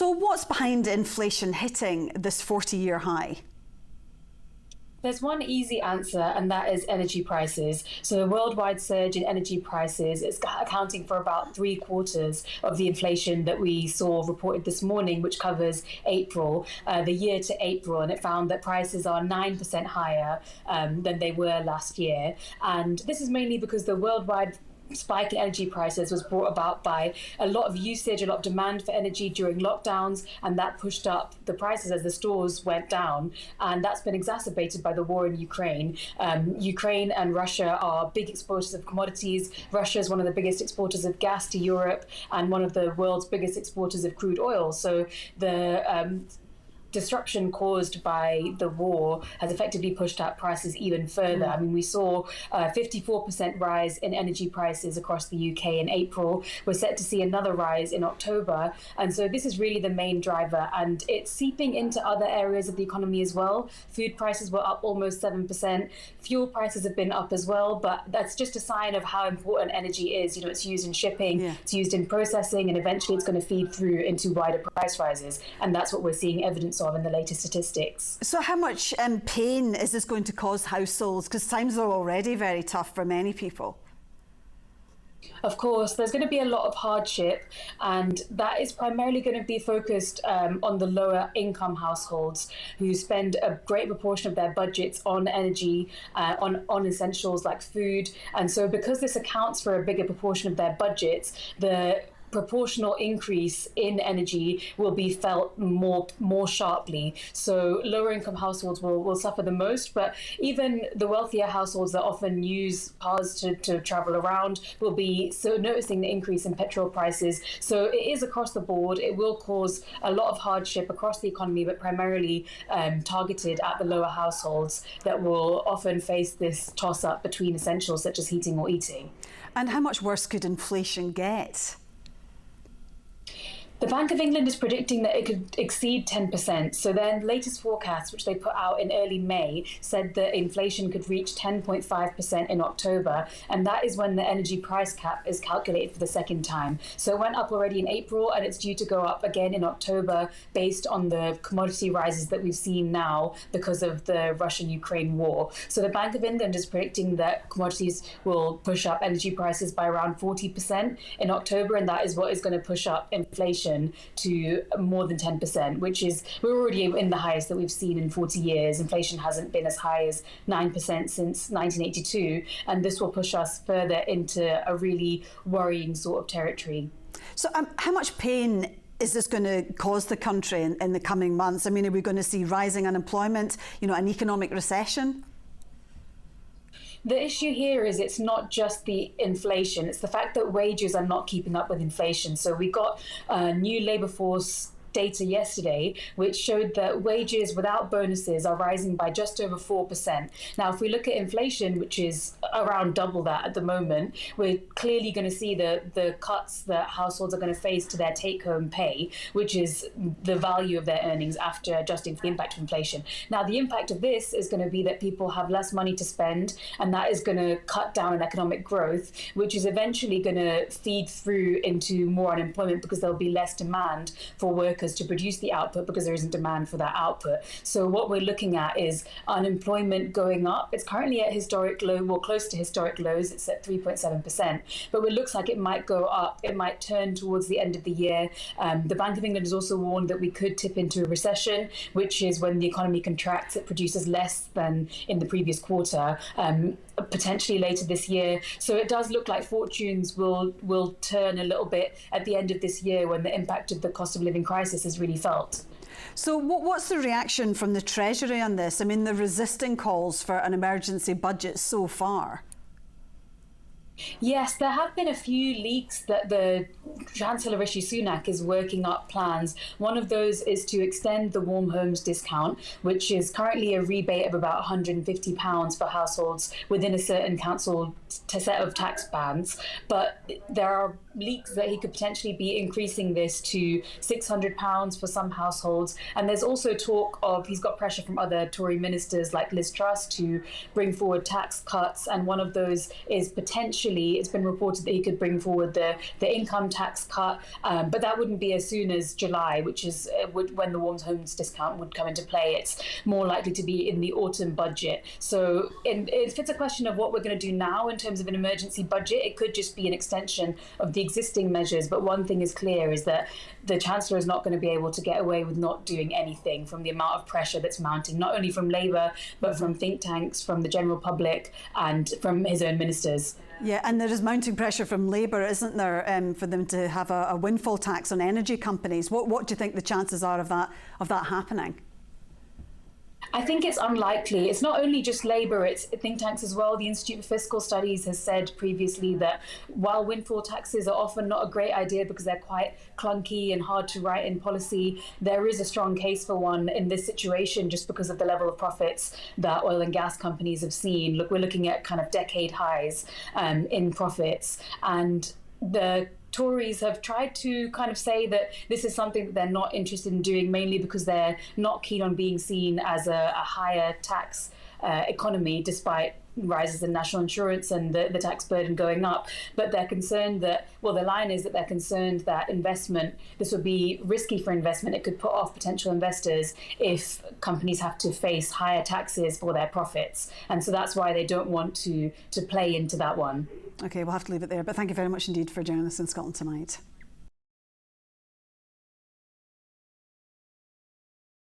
So what's behind inflation hitting this 40-year high? There's one easy answer, and that is energy prices. So the worldwide surge in energy prices is accounting for about 3/4 of the inflation that we saw reported this morning, which covers April, the year to April, and it found that prices are 9% higher than they were last year. And this is mainly because the worldwide spike in energy prices was brought about by a lot of usage, a lot of demand for energy during lockdowns, and that pushed up the prices as the stores went down. And that's been exacerbated by the war in Ukraine. Ukraine and Russia are big exporters of commodities. Russia is one of the biggest exporters of gas to Europe and one of the world's biggest exporters of crude oil. So the disruption caused by the war has effectively pushed up prices even further. I mean, we saw a 54% rise in energy prices across the UK in April. We're set to see another rise in October. And so this is really the main driver, and it's seeping into other areas of the economy as well. Food prices were up almost 7%. Fuel prices have been up as well, but that's just a sign of how important energy is. You know, it's used in shipping, it's used in processing, and eventually it's going to feed through into wider price rises. And that's what we're seeing evidence of in the latest statistics. So how much pain is this going to cause households? Because times are already very tough for many people. Of course, there's going to be a lot of hardship, and that is primarily going to be focused on the lower income households who spend a great proportion of their budgets on energy, on essentials like food. And so because this accounts for a bigger proportion of their budgets, the proportional increase in energy will be felt more sharply. So lower income households will suffer the most, but even the wealthier households that often use cars to travel around will be so noticing the increase in petrol prices. So it is across the board. It will cause a lot of hardship across the economy, but primarily targeted at the lower households that will often face this toss up between essentials such as heating or eating. And how much worse could inflation get? The Bank of England is predicting that it could exceed 10%. So their latest forecast, which they put out in early May, said that inflation could reach 10.5% in October. And that is when the energy price cap is calculated for the second time. So it went up already in April, and it's due to go up again in October based on the commodity rises that we've seen now because of the Russian-Ukraine war. So the Bank of England is predicting that commodities will push up energy prices by around 40% in October, and that is what is going to push up inflation to more than 10%, which is, we're already in the highest that we've seen in 40 years. Inflation hasn't been as high as 9% since 1982, and this will push us further into a really worrying sort of territory. So how much pain is this going to cause the country in the coming months? I mean, are we going to see rising unemployment, an economic recession? The issue here is it's not just the inflation, it's the fact that wages are not keeping up with inflation. So we got a new labour force data yesterday, which showed that wages without bonuses are rising by just over 4%. Now, if we look at inflation, which is around double that at the moment, we're clearly going to see the cuts that households are going to face to their take-home pay, which is the value of their earnings after adjusting for the impact of inflation. Now, the impact of this is going to be that people have less money to spend, and that is going to cut down on economic growth, which is eventually going to feed through into more unemployment because there'll be less demand for workers to produce the output because there isn't demand for that output. So what we're looking at is unemployment going up. It's currently at historic low, well, close to historic lows. It's at 3.7%, but it looks like it might go up. It might turn towards the end of the year. The Bank of England has also warned that we could tip into a recession, which is when the economy contracts, it produces less than in the previous quarter, potentially later this year. So it does look like fortunes will turn a little bit at the end of this year when the impact of the cost of living crisis is really felt. So what's the reaction from the Treasury on this? I mean, they're resisting calls for an emergency budget so far. Yes, there have been a few leaks that the Chancellor Rishi Sunak is working up plans. One of those is to extend the Warm Homes discount, which is currently a rebate of about £150 for households within a certain council set of tax bands. But there are leaks that he could potentially be increasing this to £600 for some households. And there's also talk of he's got pressure from other Tory ministers like Liz Truss to bring forward tax cuts. And one of those is potentially, it's been reported that he could bring forward the income tax cut, but that wouldn't be as soon as July, which is when the Warm Homes discount would come into play. It's more likely to be in the autumn budget. So if it's a question of what we're going to do now in terms of an emergency budget, it could just be an extension of the existing measures. But one thing is clear is that the Chancellor is not going to be able to get away with not doing anything from the amount of pressure that's mounting, not only from Labour, but from think tanks, from the general public and from his own ministers. Yeah, and there is mounting pressure from Labour, isn't there, for them to have a windfall tax on energy companies. What do you think the chances are of that happening? I think it's unlikely. It's not only just Labour, it's think tanks as well. The Institute for Fiscal Studies has said previously that while windfall taxes are often not a great idea because they're quite clunky and hard to write in policy, there is a strong case for one in this situation just because of the level of profits that oil and gas companies have seen. Look, we're looking at kind of decade highs in profits. And the Tories have tried to kind of say that this is something that they're not interested in doing, mainly because they're not keen on being seen as a higher tax economy, despite rises in national insurance and the tax burden going up. But they're concerned that, well, the line is that they're concerned that investment, this would be risky for investment. It could put off potential investors if companies have to face higher taxes for their profits. And so that's why they don't want to play into that one. OK, we'll have to leave it there. But thank you very much indeed for joining us in Scotland Tonight.